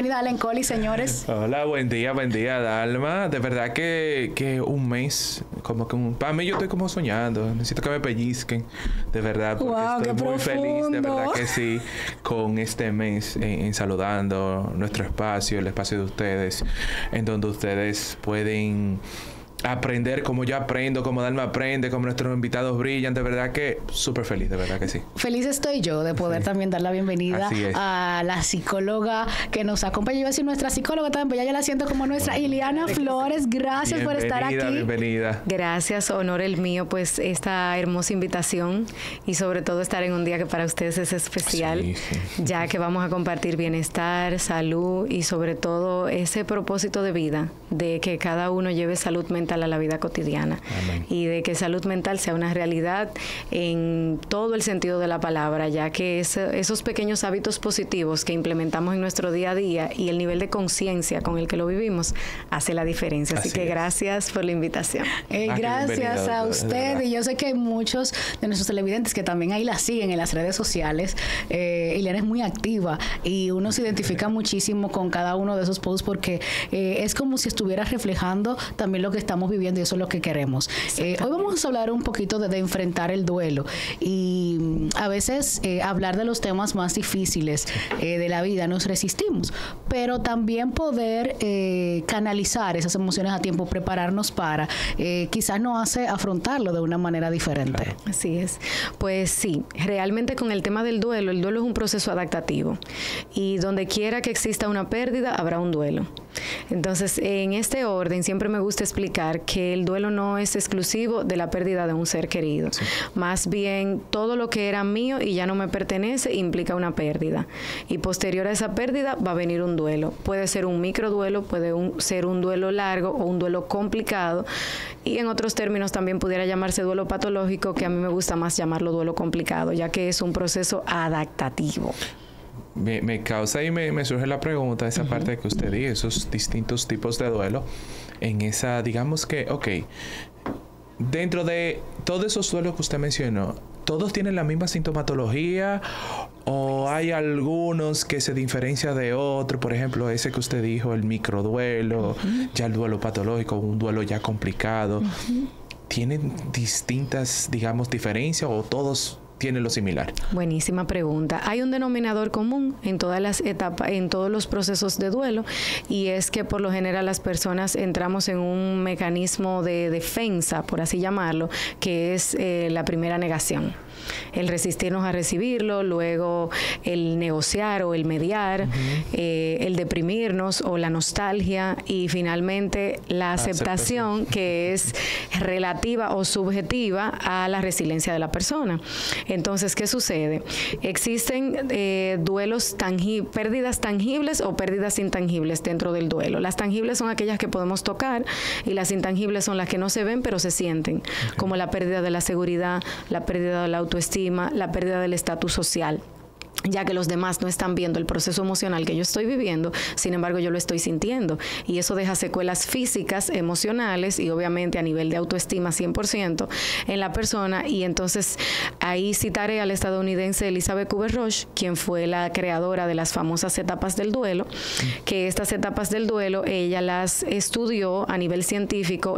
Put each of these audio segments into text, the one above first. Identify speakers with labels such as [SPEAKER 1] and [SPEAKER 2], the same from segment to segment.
[SPEAKER 1] bienvenida a Allen Collie, señores.
[SPEAKER 2] Hola, buen día, Dalma. De verdad que un mes, como que para mí yo estoy como soñando. Necesito que me pellizquen, de verdad, porque estoy muy feliz, de verdad que sí, con este mes en saludando nuestro espacio, el espacio de ustedes, en donde ustedes pueden aprender como yo aprendo, como Dalma aprende, como nuestros invitados brillan. De verdad que súper feliz, de verdad que sí.
[SPEAKER 1] Feliz estoy yo de poder también dar la bienvenida a la psicóloga que nos acompaña. Yo iba a decir nuestra psicóloga también, pero ya la siento como nuestra. Iliana Flores, gracias por estar aquí.
[SPEAKER 2] Bienvenida.
[SPEAKER 3] Gracias, honor el mío, pues esta hermosa invitación y sobre todo estar en un día que para ustedes es especial, ya que vamos a compartir bienestar, salud y sobre todo ese propósito de vida, de que cada uno lleve salud mental a la vida cotidiana.
[SPEAKER 2] Amén.
[SPEAKER 3] Y de que salud mental sea una realidad en todo el sentido de la palabra, ya que esos pequeños hábitos positivos que implementamos en nuestro día a día y el nivel de conciencia con el que lo vivimos hace la diferencia. Así que gracias por la invitación.
[SPEAKER 1] Gracias a usted. Y yo sé que hay muchos de nuestros televidentes que también ahí la siguen en las redes sociales. Ileana es muy activa y uno se identifica muchísimo con cada uno de esos posts porque es como si estuviera reflejando también lo que estamos viviendo y eso es lo que queremos. Hoy vamos a hablar un poquito de enfrentar el duelo y a veces hablar de los temas más difíciles de la vida nos resistimos, pero también poder canalizar esas emociones a tiempo, prepararnos para quizás nos hace afrontarlo de una manera diferente.
[SPEAKER 2] Claro.
[SPEAKER 3] Así es. Pues sí, realmente con el tema del duelo, el duelo es un proceso adaptativo y donde quiera que exista una pérdida habrá un duelo. Entonces, en este orden siempre me gusta explicar que el duelo no es exclusivo de la pérdida de un ser querido. Sí. Más bien, todo lo que era mío y ya no me pertenece implica una pérdida. Y posterior a esa pérdida va a venir un duelo. Puede ser un microduelo, puede ser un duelo largo o un duelo complicado. Y en otros términos también pudiera llamarse duelo patológico, que a mí me gusta más llamarlo duelo complicado, ya que es un proceso adaptativo.
[SPEAKER 2] Me causa y me surge la pregunta, esa parte que usted dice, esos distintos tipos de duelo, en esa, digamos que, dentro de todos esos duelos que usted mencionó, ¿todos tienen la misma sintomatología o hay algunos que se diferencian de otros? Por ejemplo, ese que usted dijo, el microduelo, ya el duelo patológico, un duelo ya complicado. ¿Tienen distintas, digamos, diferencias o todos tiene lo similar?
[SPEAKER 3] Buenísima pregunta. Hay un denominador común en todas las etapas, en todos los procesos de duelo, y es que por lo general las personas entramos en un mecanismo de defensa, por así llamarlo, que es la primera negación. El resistirnos a recibirlo, luego el negociar o el mediar, el deprimirnos o la nostalgia y finalmente la aceptación que es relativa o subjetiva a la resiliencia de la persona. Entonces, ¿qué sucede? Existen duelos pérdidas tangibles o pérdidas intangibles dentro del duelo. Las tangibles son aquellas que podemos tocar y las intangibles son las que no se ven pero se sienten, como la pérdida de la seguridad, la pérdida de la autoestima, la pérdida del estatus social, ya que los demás no están viendo el proceso emocional que yo estoy viviendo, sin embargo yo lo estoy sintiendo y eso deja secuelas físicas, emocionales y obviamente a nivel de autoestima 100% en la persona. Y entonces ahí citaré a la estadounidense Elizabeth Kubler-Ross, quien fue la creadora de las famosas etapas del duelo, que estas etapas del duelo ella las estudió a nivel científico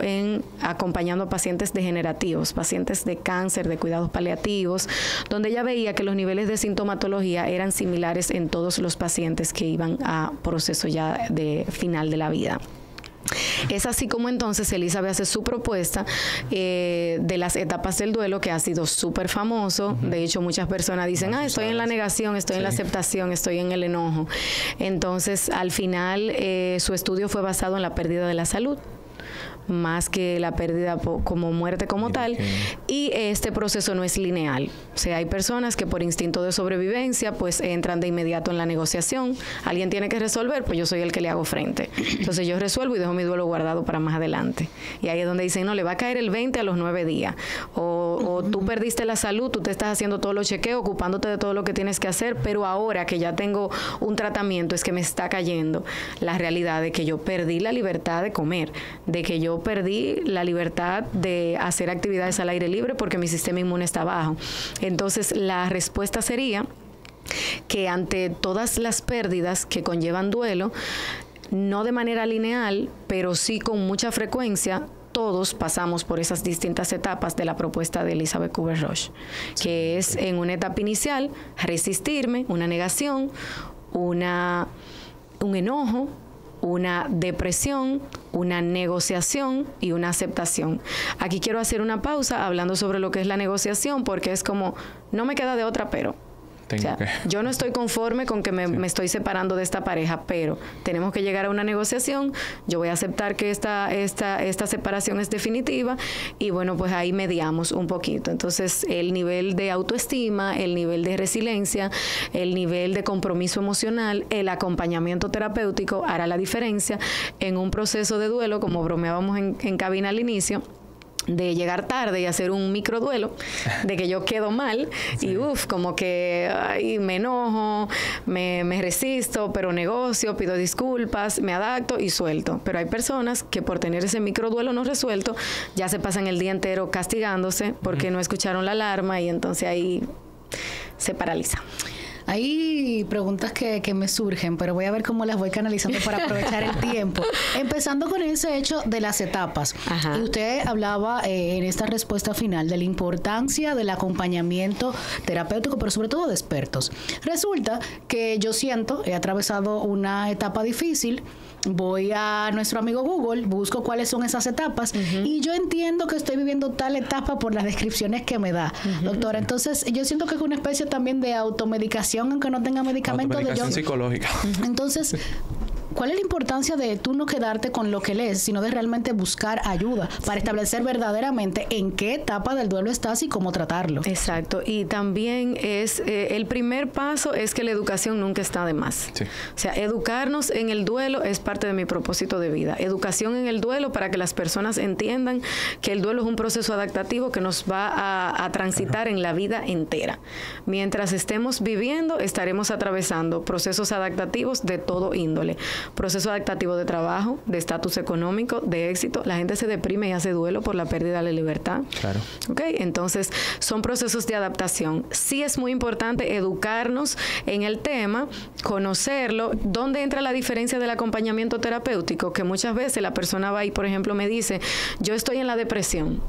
[SPEAKER 3] acompañando a pacientes degenerativos, pacientes de cáncer, de cuidados paliativos, donde ella veía que los niveles de sintomatología eran similares en todos los pacientes que iban a proceso ya de final de la vida. Es así como entonces Elizabeth hace su propuesta de las etapas del duelo, que ha sido súper famoso. De hecho, muchas personas dicen, estoy en la negación, estoy en la aceptación, estoy en el enojo. Entonces, al final, su estudio fue basado en la pérdida de la salud, más que la pérdida como muerte como tal, y este proceso no es lineal. O sea, hay personas que por instinto de sobrevivencia pues entran de inmediato en la negociación. Alguien tiene que resolver, pues yo soy el que le hago frente. Entonces yo resuelvo y dejo mi duelo guardado para más adelante. Y ahí es donde dicen, no, le va a caer el 20 a los 9 días. O tú perdiste la salud, tú te estás haciendo todos los chequeos, ocupándote de todo lo que tienes que hacer, pero ahora que ya tengo un tratamiento es que me está cayendo la realidad de que yo perdí la libertad de comer, de que yo perdí la libertad de hacer actividades al aire libre porque mi sistema inmune está bajo. Entonces, la respuesta sería que ante todas las pérdidas que conllevan duelo, no de manera lineal, pero sí con mucha frecuencia, todos pasamos por esas distintas etapas de la propuesta de Elizabeth Kubler-Ross, que es en una etapa inicial resistirme, una negación, un enojo, una depresión, una negociación y una aceptación. Aquí quiero hacer una pausa hablando sobre lo que es la negociación, porque es como, no me queda de otra, pero... O sea, yo no estoy conforme con que me estoy separando de esta pareja, pero tenemos que llegar a una negociación. Yo voy a aceptar que esta separación es definitiva y bueno, pues ahí mediamos un poquito. Entonces, el nivel de autoestima, el nivel de resiliencia, el nivel de compromiso emocional, el acompañamiento terapéutico hará la diferencia en un proceso de duelo, como bromeábamos en cabina al inicio, de llegar tarde y hacer un microduelo, de que yo quedo mal y como que me enojo, me resisto, pero negocio, pido disculpas, me adapto y suelto. Pero hay personas que por tener ese microduelo no resuelto, ya se pasan el día entero castigándose porque no escucharon la alarma y entonces ahí se paraliza.
[SPEAKER 1] Hay preguntas que me surgen, pero voy a ver cómo las voy canalizando para aprovechar el tiempo. Empezando con ese hecho de las etapas. Ajá. Y usted hablaba en esta respuesta final de la importancia del acompañamiento terapéutico, pero sobre todo de expertos. Resulta que yo he atravesado una etapa difícil. Voy a nuestro amigo Google, busco cuáles son esas etapas y yo entiendo que estoy viviendo tal etapa por las descripciones que me da, doctora. Entonces, yo siento que es una especie también de automedicación, aunque no tenga medicamento.
[SPEAKER 2] Automedicación psicológica.
[SPEAKER 1] Entonces, ¿cuál es la importancia de tú no quedarte con lo que lees, sino de realmente buscar ayuda para establecer verdaderamente en qué etapa del duelo estás y cómo tratarlo?
[SPEAKER 3] Exacto. Y también es el primer paso es que la educación nunca está de más. Sí. O sea, educarnos en el duelo es parte de mi propósito de vida. Educación en el duelo para que las personas entiendan que el duelo es un proceso adaptativo que nos va a transitar en la vida entera. Mientras estemos viviendo, estaremos atravesando procesos adaptativos de todo índole. Proceso adaptativo de trabajo, de estatus económico, de éxito. La gente se deprime y hace duelo por la pérdida de la libertad.
[SPEAKER 2] Claro.
[SPEAKER 3] ¿Okay? Entonces, son procesos de adaptación. Sí es muy importante educarnos en el tema, conocerlo. ¿Dónde entra la diferencia del acompañamiento terapéutico? Que muchas veces la persona va y, por ejemplo, me dice, yo estoy en la depresión.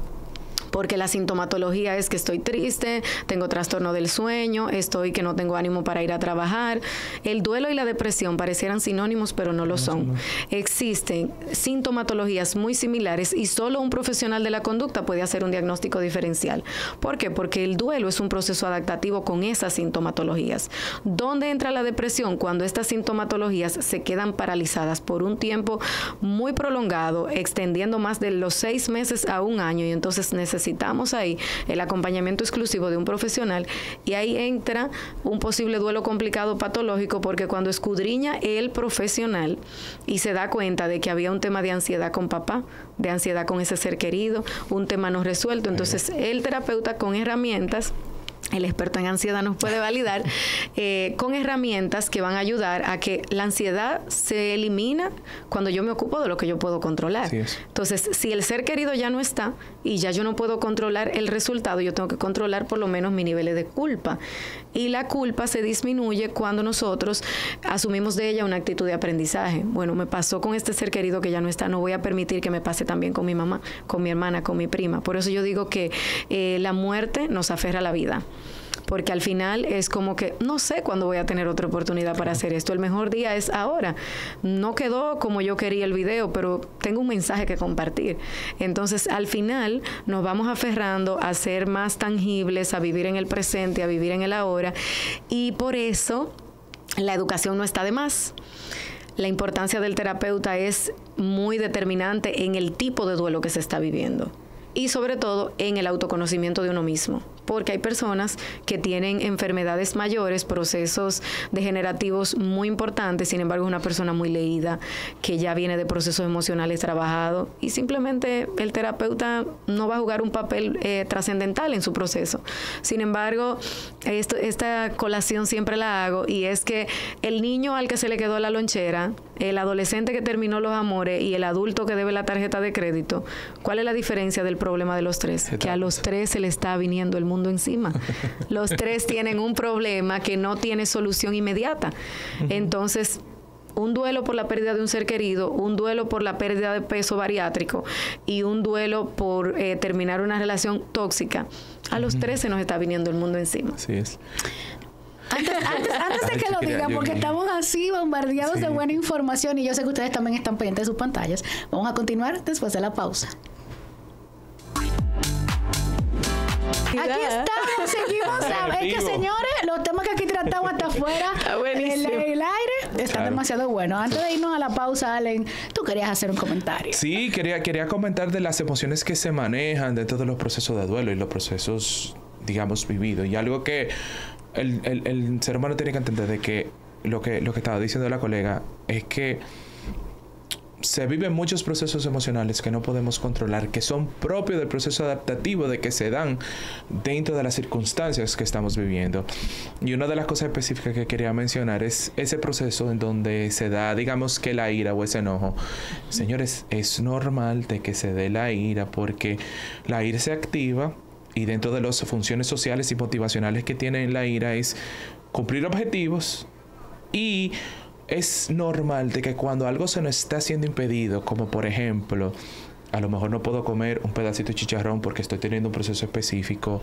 [SPEAKER 3] Porque la sintomatología es que estoy triste, tengo trastorno del sueño, estoy que no tengo ánimo para ir a trabajar. El duelo y la depresión parecieran sinónimos, pero no lo son. Existen sintomatologías muy similares y solo un profesional de la conducta puede hacer un diagnóstico diferencial. ¿Por qué? Porque el duelo es un proceso adaptativo con esas sintomatologías. ¿Dónde entra la depresión? Cuando estas sintomatologías se quedan paralizadas por un tiempo muy prolongado, extendiendo más de los 6 meses a 1 año, y entonces necesitamos ahí el acompañamiento exclusivo de un profesional, y ahí entra un posible duelo complicado patológico, porque cuando escudriña el profesional y se da cuenta de que había un tema de ansiedad con papá, de ansiedad con ese ser querido, un tema no resuelto, entonces el terapeuta con herramientas, el experto en ansiedad nos puede validar, con herramientas que van a ayudar a que la ansiedad se elimina cuando yo me ocupo de lo que yo puedo controlar. Sí es. Entonces, si el ser querido ya no está y ya yo no puedo controlar el resultado, yo tengo que controlar por lo menos mis niveles de culpa. Y la culpa se disminuye cuando nosotros asumimos de ella una actitud de aprendizaje. Bueno, me pasó con este ser querido que ya no está, no voy a permitir que me pase también con mi mamá, con mi hermana, con mi prima. Por eso yo digo que la muerte nos aferra a la vida. Porque al final es como que no sé cuándo voy a tener otra oportunidad para hacer esto. El mejor día es ahora. No quedó como yo quería el video, pero tengo un mensaje que compartir. Entonces, al final nos vamos aferrando a ser más tangibles, a vivir en el presente, a vivir en el ahora. Y por eso la educación no está de más. La importancia del terapeuta es muy determinante en el tipo de duelo que se está viviendo. Y sobre todo en el autoconocimiento de uno mismo, porque hay personas que tienen enfermedades mayores, procesos degenerativos muy importantes, sin embargo es una persona muy leída, que ya viene de procesos emocionales trabajados, y simplemente el terapeuta no va a jugar un papel trascendental en su proceso. Sin embargo, esta colación siempre la hago, y es que el niño al que se le quedó la lonchera, el adolescente que terminó los amores y el adulto que debe la tarjeta de crédito, ¿cuál es la diferencia del problema de los tres? Que a los tres se le está viniendo el mundo encima. Los tres tienen un problema que no tiene solución inmediata. Entonces, un duelo por la pérdida de un ser querido, un duelo por la pérdida de peso bariátrico y un duelo por terminar una relación tóxica. A los tres se nos está viniendo el mundo encima.
[SPEAKER 2] Así es.
[SPEAKER 1] Antes de que lo digan, porque estamos así bombardeados de buena información y yo sé que ustedes también están pendientes de sus pantallas. Vamos a continuar después de la pausa. Aquí estamos, seguimos. Es que, señores, los temas que aquí tratamos hasta afuera, el aire, están demasiado buenos. Antes de irnos a la pausa, Allen, tú querías hacer un comentario.
[SPEAKER 2] Sí, quería comentar de las emociones que se manejan dentro de los procesos de duelo y los procesos, digamos, vividos. Y algo que el ser humano tiene que entender de que lo que estaba diciendo la colega es que se viven muchos procesos emocionales que no podemos controlar, que son propios del proceso adaptativo de que se dan dentro de las circunstancias que estamos viviendo. Y una de las cosas específicas que quería mencionar es ese proceso en donde se da, digamos, que la ira o ese enojo. Señores, es normal de que se dé la ira porque la ira se activa y dentro de las funciones sociales y motivacionales que tiene la ira es cumplir objetivos, y es normal de que cuando algo se nos está siendo impedido, como por ejemplo, a lo mejor no puedo comer un pedacito de chicharrón porque estoy teniendo un proceso específico,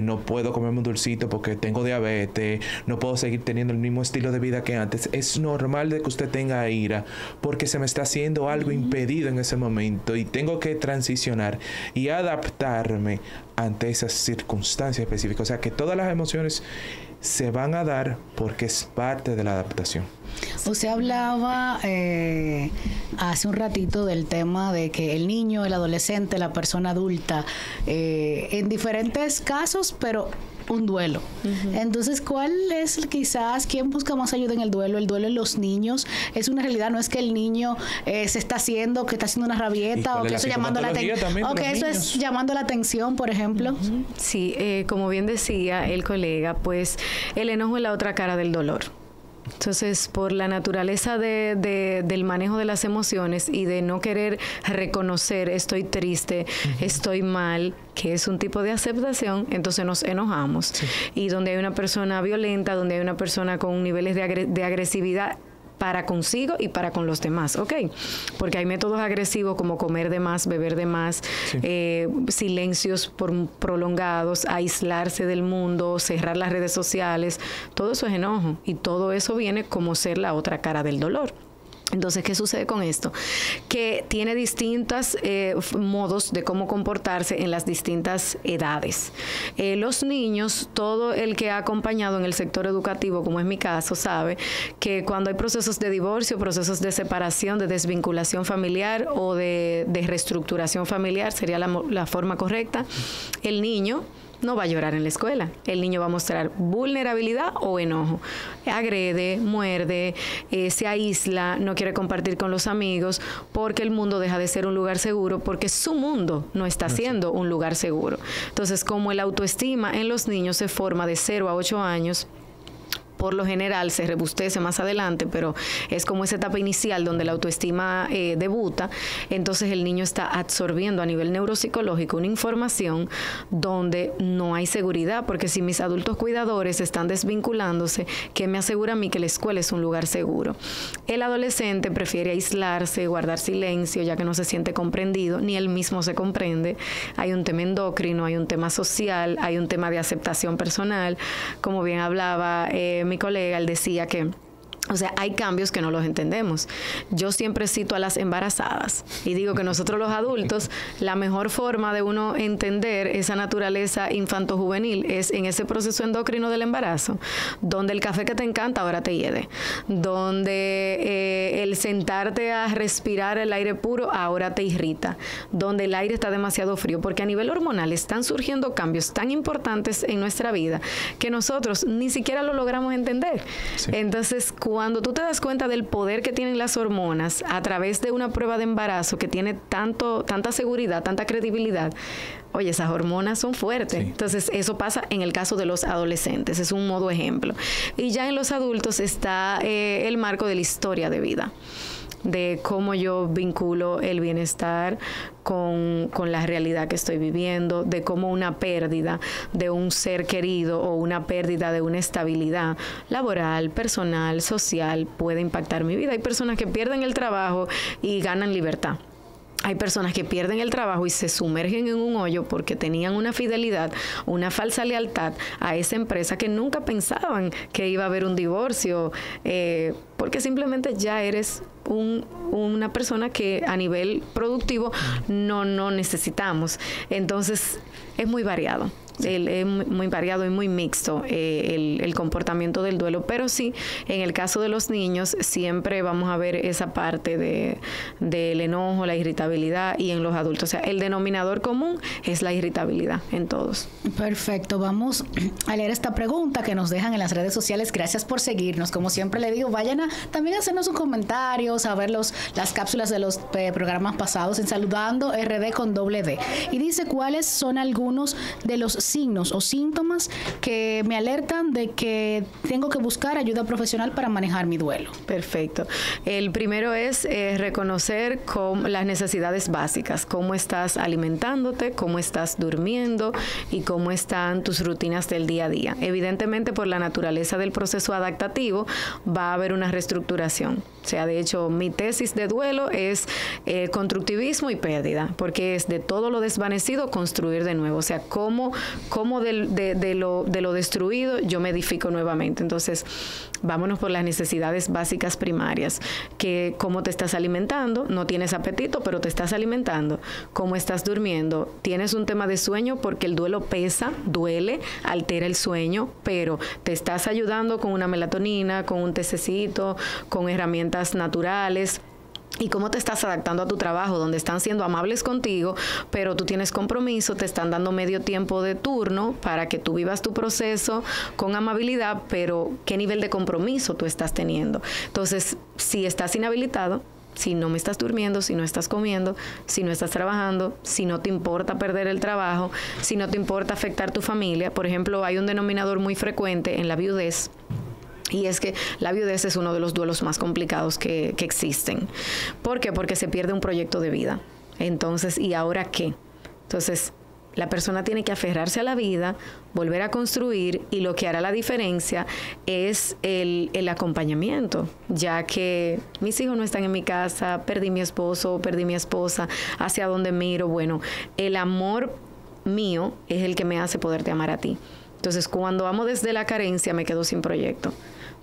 [SPEAKER 2] no puedo comerme un dulcito porque tengo diabetes, no puedo seguir teniendo el mismo estilo de vida que antes. Es normal de que usted tenga ira porque se me está haciendo algo impedido en ese momento y tengo que transicionar y adaptarme ante esas circunstancias específicas. O sea que todas las emociones se van a dar porque es parte de la adaptación.
[SPEAKER 1] Usted hablaba hace un ratito del tema de que el niño, el adolescente, la persona adulta, en diferentes casos, pero un duelo. Entonces, ¿cuál es quizás, quién busca más ayuda en el duelo? El duelo en los niños es una realidad, no es que el niño se está haciendo, que está haciendo una rabieta o que eso llamando la atención, o que eso es llamando la atención, por ejemplo.
[SPEAKER 3] Sí, como bien decía el colega, pues el enojo es la otra cara del dolor. Entonces, por la naturaleza del manejo de las emociones y de no querer reconocer estoy triste, estoy mal, que es un tipo de aceptación, entonces nos enojamos. Sí. Y donde hay una persona violenta, donde hay una persona con niveles de agresividad para consigo y para con los demás, ¿ok? Porque hay métodos agresivos como comer de más, beber de más, silencios prolongados, aislarse del mundo, cerrar las redes sociales, todo eso es enojo y todo eso viene como ser la otra cara del dolor. Entonces, ¿qué sucede con esto? Que tiene distintos modos de cómo comportarse en las distintas edades. Los niños, todo el que ha acompañado en el sector educativo, como es mi caso, sabe que cuando hay procesos de divorcio, procesos de separación, de desvinculación familiar o de reestructuración familiar, sería la forma correcta, el niño no va a llorar en la escuela. El niño va a mostrar vulnerabilidad o enojo. Agrede, muerde, se aísla, no quiere compartir con los amigos porque el mundo deja de ser un lugar seguro porque su mundo no está siendo un lugar seguro. Entonces, como el autoestima en los niños se forma de 0 a 8 años, por lo general se rebustece más adelante, pero es como esa etapa inicial donde la autoestima debuta. Entonces el niño está absorbiendo a nivel neuropsicológico una información donde no hay seguridad, porque si mis adultos cuidadores están desvinculándose, ¿qué me asegura a mí que la escuela es un lugar seguro? El adolescente prefiere aislarse, guardar silencio, ya que no se siente comprendido, ni él mismo se comprende. Hay un tema endocrino, hay un tema social, hay un tema de aceptación personal. Como bien hablaba mi colega, él decía que, o sea, hay cambios que no los entendemos. Yo siempre cito a las embarazadas y digo que nosotros los adultos, la mejor forma de uno entender esa naturaleza infanto-juvenil es en ese proceso endocrino del embarazo, donde el café que te encanta ahora te hiede, donde el sentarte a respirar el aire puro ahora te irrita, donde el aire está demasiado frío, porque a nivel hormonal están surgiendo cambios tan importantes en nuestra vida que nosotros ni siquiera lo logramos entender. Sí. Entonces, cuando tú te das cuenta del poder que tienen las hormonas a través de una prueba de embarazo que tiene tanta seguridad, tanta credibilidad, oye, esas hormonas son fuertes. Sí. Entonces, eso pasa en el caso de los adolescentes, es un modo ejemplo. Y ya en los adultos está el marco de la historia de vida, de cómo yo vinculo el bienestar con la realidad que estoy viviendo, de cómo una pérdida de un ser querido o una pérdida de una estabilidad laboral, personal, social puede impactar mi vida. Hay personas que pierden el trabajo y ganan libertad. Hay personas que pierden el trabajo y se sumergen en un hoyo porque tenían una fidelidad, una falsa lealtad a esa empresa que nunca pensaban que iba a haber un divorcio, porque simplemente ya eres una persona que a nivel productivo no necesitamos. Entonces, es muy variado. Es muy variado y muy mixto el comportamiento del duelo, pero sí, en el caso de los niños siempre vamos a ver esa parte del enojo, la irritabilidad, y en los adultos, o sea, el denominador común es la irritabilidad en todos.
[SPEAKER 1] Perfecto, vamos a leer esta pregunta que nos dejan en las redes sociales. Gracias por seguirnos, como siempre le digo, vayan a también hacernos sus comentarios, a ver las cápsulas de los programas pasados en Saludando RD con .d, y dice cuáles son algunos de los signos o síntomas que me alertan de que tengo que buscar ayuda profesional para manejar mi duelo.
[SPEAKER 3] Perfecto. El primero es reconocer las necesidades básicas, cómo estás alimentándote, cómo estás durmiendo y cómo están tus rutinas del día a día. Evidentemente, por la naturaleza del proceso adaptativo, va a haber una reestructuración. O sea, de hecho, mi tesis de duelo es constructivismo y pérdida, porque es de todo lo desvanecido construir de nuevo. O sea, cómo de lo destruido yo me edifico nuevamente. Entonces, vámonos por las necesidades básicas primarias, que cómo te estás alimentando, no tienes apetito, pero te estás alimentando, cómo estás durmiendo, tienes un tema de sueño porque el duelo pesa, duele, altera el sueño, pero te estás ayudando con una melatonina, con un tececito, con herramientas naturales. Y cómo te estás adaptando a tu trabajo, donde están siendo amables contigo, pero tú tienes compromiso, te están dando medio tiempo de turno para que tú vivas tu proceso con amabilidad, pero ¿qué nivel de compromiso tú estás teniendo? Entonces, si estás inhabilitado, si no me estás durmiendo, si no estás comiendo, si no estás trabajando, si no te importa perder el trabajo, si no te importa afectar tu familia. Por ejemplo, hay un denominador muy frecuente en la viudez, y es que la viudez es uno de los duelos más complicados que existen. ¿Por qué? Porque se pierde un proyecto de vida. Entonces, ¿y ahora qué? Entonces, la persona tiene que aferrarse a la vida, volver a construir, y lo que hará la diferencia es el acompañamiento, ya que mis hijos no están en mi casa, perdí mi esposo, perdí mi esposa, hacia dónde miro. Bueno, el amor mío es el que me hace poderte amar a ti. Entonces, cuando amo desde la carencia, me quedo sin proyecto.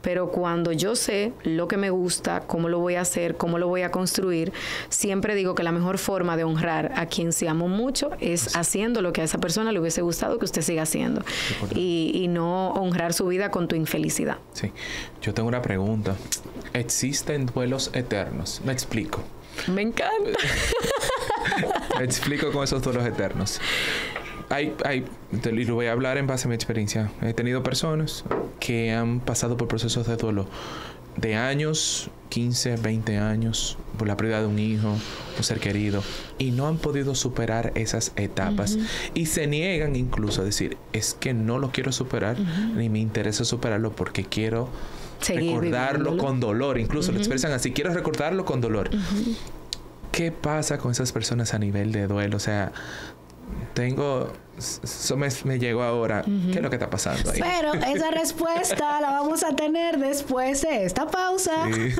[SPEAKER 3] Pero cuando yo sé lo que me gusta, cómo lo voy a hacer, cómo lo voy a construir, siempre digo que la mejor forma de honrar a quien se amo mucho es haciendo lo que a esa persona le hubiese gustado que usted siga haciendo. Y no honrar su vida con tu infelicidad.
[SPEAKER 2] Sí. Yo tengo una pregunta. ¿Existen duelos eternos? Me explico.
[SPEAKER 3] Me encanta.
[SPEAKER 2] Me explico con esos duelos eternos. Y lo voy a hablar en base a mi experiencia. He tenido personas que han pasado por procesos de duelo de años, 15, 20 años, por la pérdida de un hijo, un ser querido, y no han podido superar esas etapas. Y se niegan incluso a decir, es que no lo quiero superar, ni me interesa superarlo porque quiero recordarlo con dolor. Incluso lo expresan así, quiero recordarlo con dolor. ¿Qué pasa con esas personas a nivel de duelo? O sea, eso me llegó ahora. ¿Qué es lo que está pasando ahí?
[SPEAKER 1] Pero esa respuesta la vamos a tener después de esta pausa. Sí.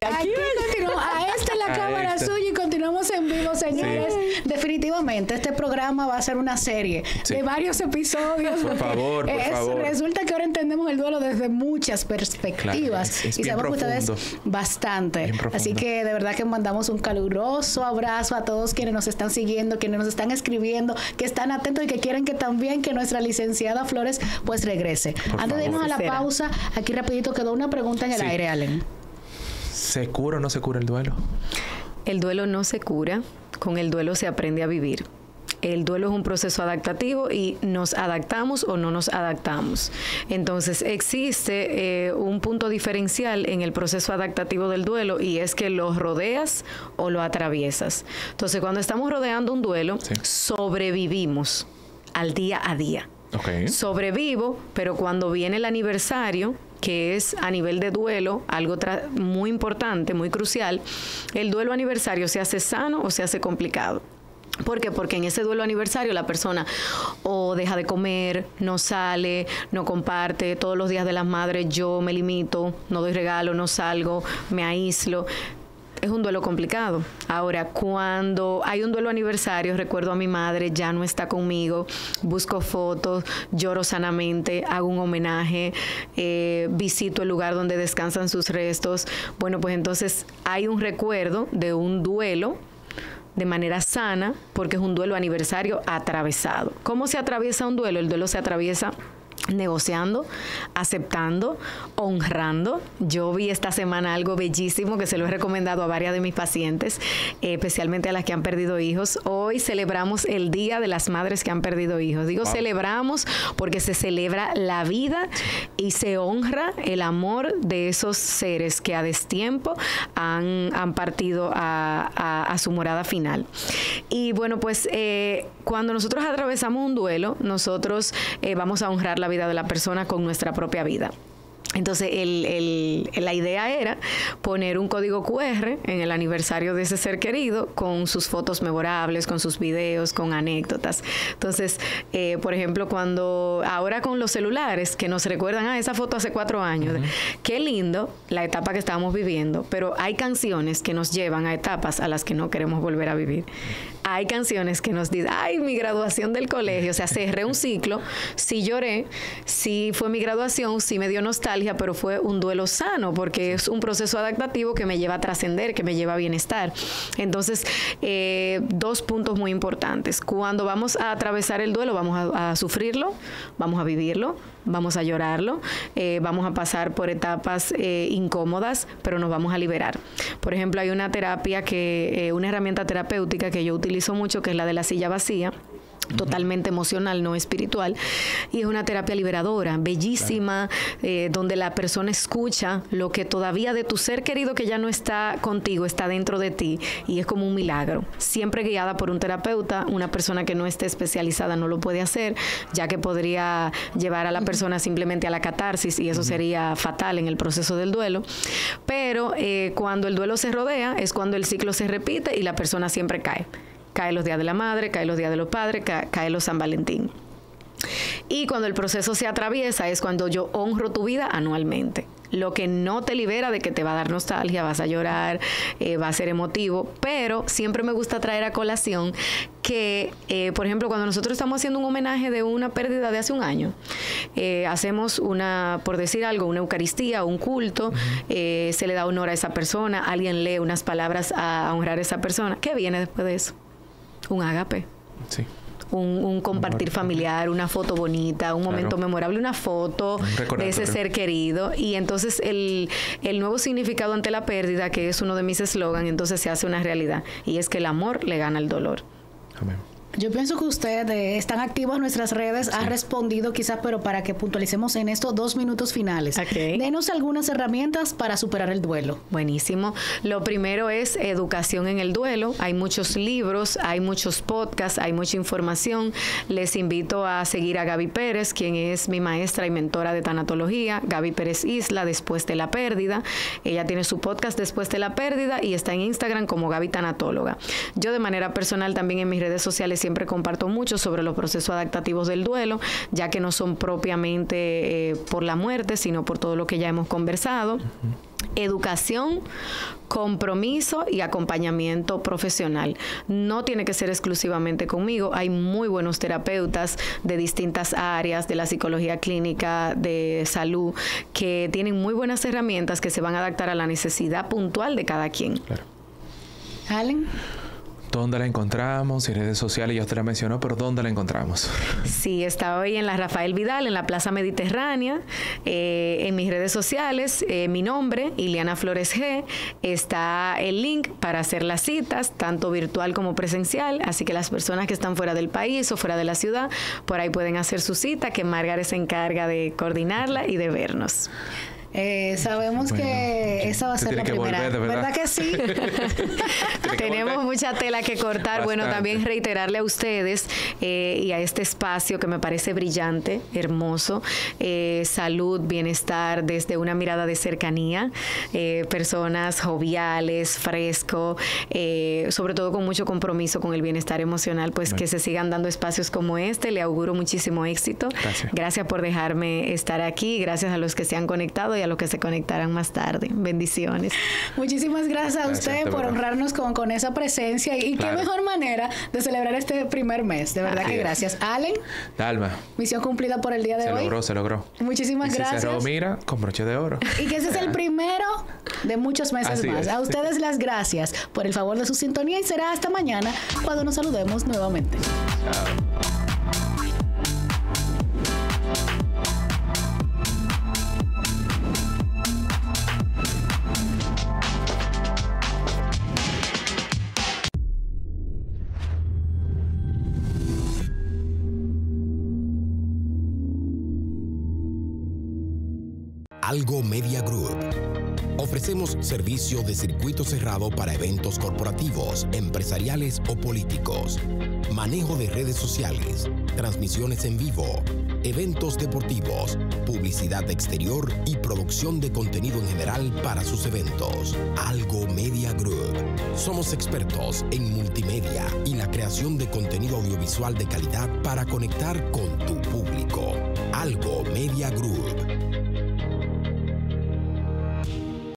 [SPEAKER 1] Aquí continuamos. Esta es la cámara suya y continuamos en vivo, señores. Sí. Definitivamente, este programa va a ser una serie de varios episodios.
[SPEAKER 2] Por favor.
[SPEAKER 1] Resulta que ahora entendemos el duelo desde muchas perspectivas.
[SPEAKER 2] Claro, es
[SPEAKER 1] y sabemos que ustedes bastante. Así que de verdad que mandamos un caluroso abrazo a todos quienes nos están siguiendo, quienes nos están escribiendo, que están atentos y que quieren que también que nuestra licenciada Flores pues regrese. Antes de irnos a la pausa, aquí rapidito quedó una pregunta en el aire, Allen.
[SPEAKER 2] ¿Se cura o no se cura el duelo?
[SPEAKER 3] El duelo no se cura. con el duelo se aprende a vivir. El duelo es un proceso adaptativo y nos adaptamos o no nos adaptamos. Entonces, existe un punto diferencial en el proceso adaptativo del duelo y es que lo rodeas o lo atraviesas. Entonces, cuando estamos rodeando un duelo, sobrevivimos al día a día.
[SPEAKER 2] Okay.
[SPEAKER 3] Sobrevivo, pero cuando viene el aniversario, que es a nivel de duelo, algo muy importante, muy crucial, el duelo aniversario se hace sano o se hace complicado. ¿Por qué? Porque en ese duelo aniversario la persona o deja de comer, no sale, no comparte. Todos los días de las madres yo me limito, no doy regalo, no salgo, me aíslo. Es un duelo complicado. Ahora, cuando hay un duelo aniversario, recuerdo a mi madre, ya no está conmigo, busco fotos, lloro sanamente, hago un homenaje, visito el lugar donde descansan sus restos. Bueno, pues entonces hay un recuerdo de un duelo de manera sana, porque es un duelo aniversario atravesado. ¿Cómo se atraviesa un duelo? El duelo se atraviesa negociando, aceptando, honrando. Yo vi esta semana algo bellísimo que se lo he recomendado a varias de mis pacientes, especialmente a las que han perdido hijos. Hoy celebramos el Día de las Madres que han perdido hijos. Digo celebramos porque se celebra la vida y se honra el amor de esos seres que a destiempo han partido a su morada final. Y bueno, pues cuando nosotros atravesamos un duelo, nosotros vamos a honrar la vida de la persona con nuestra propia vida. Entonces, la idea era poner un código QR en el aniversario de ese ser querido con sus fotos memorables, con sus videos, con anécdotas. Entonces, por ejemplo, ahora con los celulares que nos recuerdan, esa foto hace 4 años. Qué lindo la etapa que estábamos viviendo, pero hay canciones que nos llevan a etapas a las que no queremos volver a vivir. Hay canciones que nos dicen, mi graduación del colegio, o sea, cerré un ciclo, sí lloré, sí fue mi graduación, sí me dio nostalgia, pero fue un duelo sano, porque es un proceso adaptativo que me lleva a trascender, que me lleva a bienestar. Entonces, 2 puntos muy importantes. Cuando vamos a atravesar el duelo, vamos a sufrirlo, vamos a vivirlo, vamos a llorarlo, vamos a pasar por etapas incómodas, pero nos vamos a liberar. Por ejemplo, hay una terapia una herramienta terapéutica que yo utilizo mucho, que es la de la silla vacía, totalmente emocional, no espiritual, y es una terapia liberadora, bellísima, donde la persona escucha lo que todavía de tu ser querido que ya no está contigo, está dentro de ti, y es como un milagro. Siempre guiada por un terapeuta. Una persona que no esté especializada no lo puede hacer, ya que podría llevar a la persona simplemente a la catarsis, y eso sería fatal en el proceso del duelo. Pero cuando el duelo se rodea, es cuando el ciclo se repite y la persona siempre cae. Cae los días de la madre, cae los días de los padres, cae los San Valentín. Y cuando el proceso se atraviesa es cuando yo honro tu vida anualmente. Lo que no te libera de que te va a dar nostalgia, vas a llorar, va a ser emotivo, pero siempre me gusta traer a colación que, por ejemplo, cuando nosotros estamos haciendo un homenaje de una pérdida de hace un año, hacemos por decir algo, una eucaristía, un culto, se le da honor a esa persona, alguien lee unas palabras a honrar a esa persona. ¿Qué viene después de eso? Un ágape.
[SPEAKER 2] Sí.
[SPEAKER 3] Un compartir familiar, una foto bonita, un momento memorable, una foto de ese ser querido. Y entonces el nuevo significado ante la pérdida, que es uno de mis eslogans, entonces se hace una realidad. Y es que el amor le gana al dolor.
[SPEAKER 2] Amén.
[SPEAKER 1] Yo pienso que ustedes están activos en nuestras redes, ha respondido quizás, pero para que puntualicemos en estos 2 minutos finales.
[SPEAKER 3] Okay.
[SPEAKER 1] Denos algunas herramientas para superar el duelo.
[SPEAKER 3] Buenísimo. Lo primero es educación en el duelo. Hay muchos libros, hay muchos podcasts, hay mucha información. Les invito a seguir a Gaby Pérez, quien es mi maestra y mentora de tanatología. Gaby Pérez Isla, Después de la Pérdida. Ella tiene su podcast Después de la Pérdida y está en Instagram como Gaby Tanatóloga. Yo de manera personal también en mis redes sociales siempre comparto mucho sobre los procesos adaptativos del duelo, ya que no son propiamente por la muerte, sino por todo lo que ya hemos conversado. Educación, compromiso y acompañamiento profesional. No tiene que ser exclusivamente conmigo. Hay muy buenos terapeutas de distintas áreas, de la psicología clínica, de salud, que tienen muy buenas herramientas que se van a adaptar a la necesidad puntual de cada quien.
[SPEAKER 2] Claro.
[SPEAKER 1] Allen.
[SPEAKER 2] ¿Dónde la encontramos? En redes sociales, ya usted la mencionó, pero ¿dónde la encontramos?
[SPEAKER 3] Sí, está hoy en la Rafael Vidal, en la Plaza Mediterránea, en mis redes sociales, mi nombre, Ileana Flores G, está el link para hacer las citas, tanto virtual como presencial, así que las personas que están fuera del país o fuera de la ciudad, por ahí pueden hacer su cita, que Margaret se encarga de coordinarla y de vernos.
[SPEAKER 1] Sabemos que esa va a ser la primera.
[SPEAKER 2] Volver,
[SPEAKER 1] ¿Verdad que sí?
[SPEAKER 3] Tenemos mucha tela que cortar.
[SPEAKER 2] Bastante.
[SPEAKER 3] Bueno, también reiterarle a ustedes y a este espacio que me parece brillante, hermoso, salud, bienestar desde una mirada de cercanía, personas joviales, fresco, sobre todo con mucho compromiso con el bienestar emocional, pues que se sigan dando espacios como este. Le auguro muchísimo éxito. Gracias por dejarme estar aquí. Gracias a los que se han conectado y a los que se conectarán más tarde. Bendiciones.
[SPEAKER 1] Muchísimas gracias a usted por honrarnos con esa presencia y qué mejor manera de celebrar este primer mes. De verdad que gracias. Allen.
[SPEAKER 2] Dalma.
[SPEAKER 1] Misión cumplida por el día de hoy.
[SPEAKER 2] Se logró.
[SPEAKER 1] Muchísimas gracias.
[SPEAKER 2] Se cerró, mira, con broche de oro.
[SPEAKER 1] Y que ese es el primero de muchos meses
[SPEAKER 2] Así
[SPEAKER 1] más.
[SPEAKER 2] es.
[SPEAKER 1] A ustedes las gracias por el favor de su sintonía y será hasta mañana cuando nos saludemos nuevamente.
[SPEAKER 2] Chao.
[SPEAKER 4] Algo Media Group. Ofrecemos servicio de circuito cerrado para eventos corporativos, empresariales o políticos. Manejo de redes sociales, transmisiones en vivo, eventos deportivos, publicidad exterior y producción de contenido en general para sus eventos. Algo Media Group. Somos expertos en multimedia y la creación de contenido audiovisual de calidad para conectar con tu público. Algo Media Group.